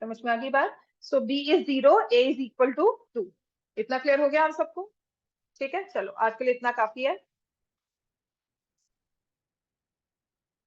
समझ में आ गई बात। So b is 0, a is equal to 2। इतना क्लियर हो गया आप सबको, ठीक है। चलो आज के लिए इतना काफी है।